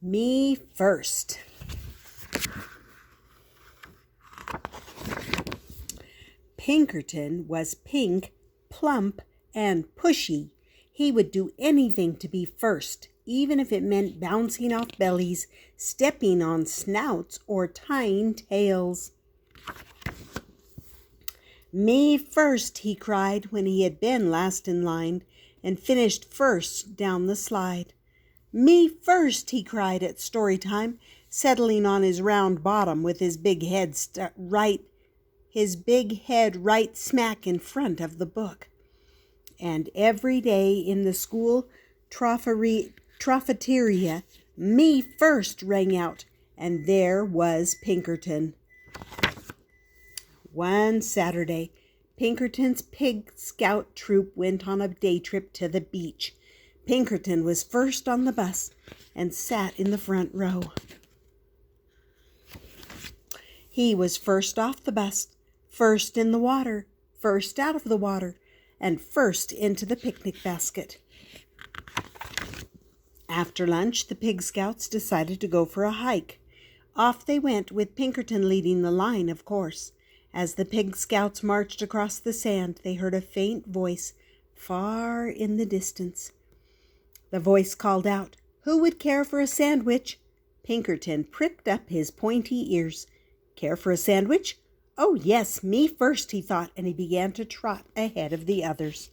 Me first. Pinkerton was pink, plump, and pushy. He would do anything to be first, even if it meant bouncing off bellies, stepping on snouts, or tying tails. Me first, he cried when he had been last in line and finished first down the slide. Me first, he cried at story time, settling on his round bottom with his big head right smack in front of the book. And every day in the school trophiteria, me first rang out, and there was Pinkerton. One Saturday, Pinkerton's Pig Scout troop went on a day trip to the beach. Pinkerton was first on the bus and sat in the front row. He was first off the bus, first in the water, first out of the water, and first into the picnic basket. After lunch, the Pig Scouts decided to go for a hike. Off they went, with Pinkerton leading the line, of course. As the Pig Scouts marched across the sand, they heard a faint voice far in the distance. The voice called out, "Who would care for a sandwich?" Pinkerton pricked up his pointy ears. Care for a sandwich? Oh, yes, me first, he thought, and he began to trot ahead of the others.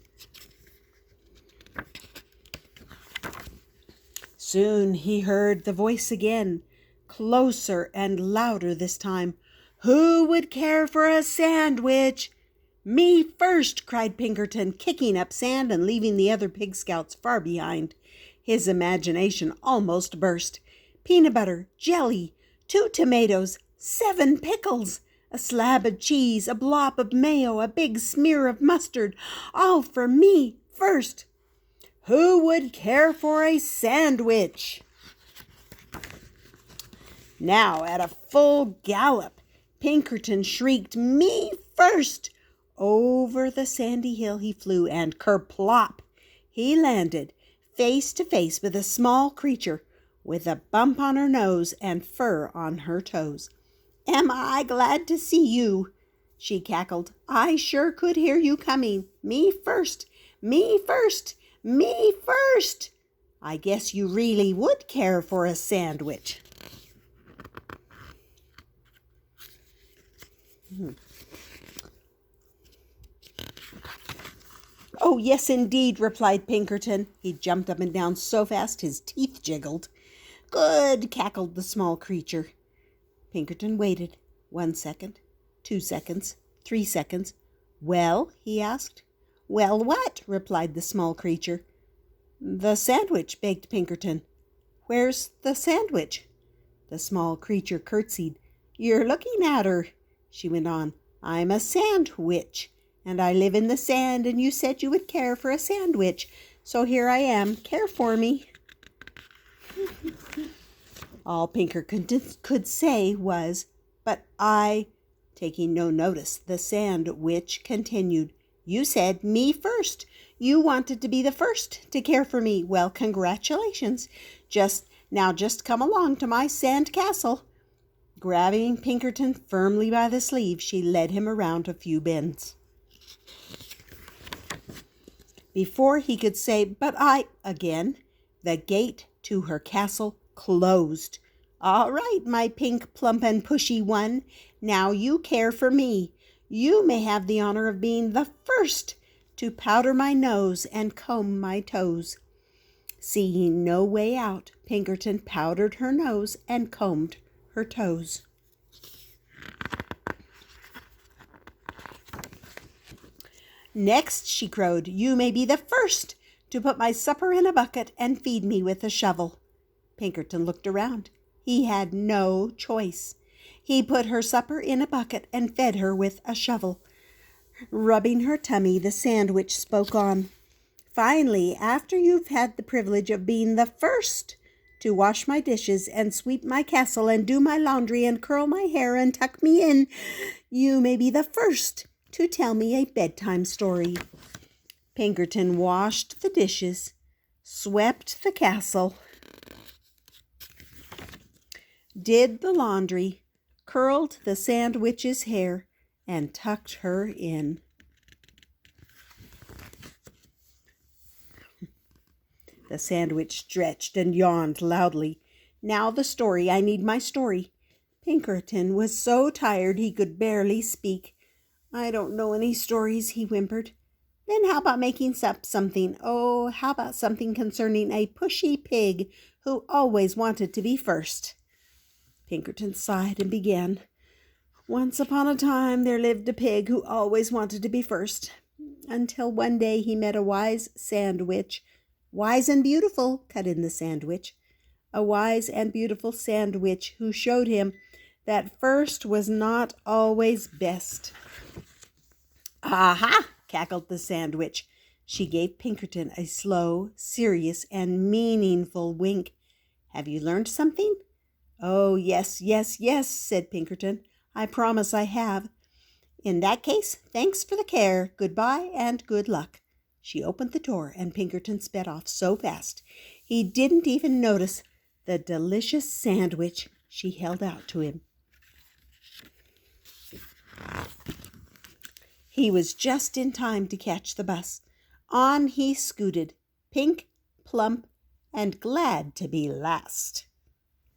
Soon he heard the voice again, closer and louder this time. "Who would care for a sandwich?" "Me first," cried Pinkerton, kicking up sand and leaving the other Pig Scouts far behind. His imagination almost burst. Peanut butter, jelly, 2 tomatoes, 7 pickles, a slab of cheese, a blob of mayo, a big smear of mustard, all for me first. Who would care for a sandwich? Now, at a full gallop, Pinkerton shrieked, "Me first!" Over the sandy hill he flew, and kerplop! He landed face to face with a small creature with a bump on her nose and fur on her toes. "Am I glad to see you?" she cackled. "I sure could hear you coming. Me first, me first, me first. I guess you really would care for a sandwich." "Oh, yes, indeed," replied Pinkerton. He jumped up and down so fast his teeth jiggled. "Good," cackled the small creature. Pinkerton waited. 1 second, 2 seconds, 3 seconds. "Well?" he asked. "Well, what?" replied the small creature. "The sandwich," begged Pinkerton. "Where's the sandwich?" The small creature curtsied. "You're looking at her," she went on. "I'm a sandwich, and I live in the sand, and you said you would care for a sandwich. So here I am. Care for me." All Pinkerton could say was, "But I," taking no notice, the sandwich continued. "You said me first. You wanted to be the first to care for me. Well, congratulations. Just come along to my sand castle." Grabbing Pinkerton firmly by the sleeve, she led him around a few bends. Before he could say, "But I," again, the gate to her castle closed. "All right, my pink, plump, and pushy one. Now you care for me. You may have the honor of being the first to powder my nose and comb my toes." Seeing no way out, Pinkerton powdered her nose and combed her toes. "Next," she crowed, "you may be the first to put my supper in a bucket and feed me with a shovel." Pinkerton looked around. He had no choice. He put her supper in a bucket and fed her with a shovel. Rubbing her tummy, the sandwich spoke on. "Finally, after you've had the privilege of being the first to wash my dishes and sweep my castle and do my laundry and curl my hair and tuck me in, you may be the first to tell me a bedtime story." Pinkerton washed the dishes, swept the castle, did the laundry, curled the sandwich's hair, and tucked her in. The sandwich stretched and yawned loudly. Now the story. I need my story. Pinkerton was so tired he could barely speak. I don't know any stories, he whimpered. Then how about making up something? Oh, how about something concerning a pushy pig who always wanted to be first? Pinkerton sighed and began. Once upon a time there lived a pig who always wanted to be first, until one day he met a wise sandwich. Wise and beautiful, cut in the sandwich. A wise and beautiful sandwich who showed him that first was not always best. Aha! Cackled the sandwich. She gave Pinkerton a slow, serious, and meaningful wink. Have you learned something? Oh, yes, yes, yes, said Pinkerton. I promise I have. In that case, thanks for the care. Goodbye and good luck. She opened the door, and Pinkerton sped off so fast he didn't even notice the delicious sandwich she held out to him. He was just in time to catch the bus. On he scooted, pink, plump, and glad to be last.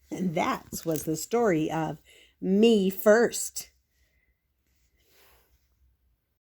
And that was the story of Me First.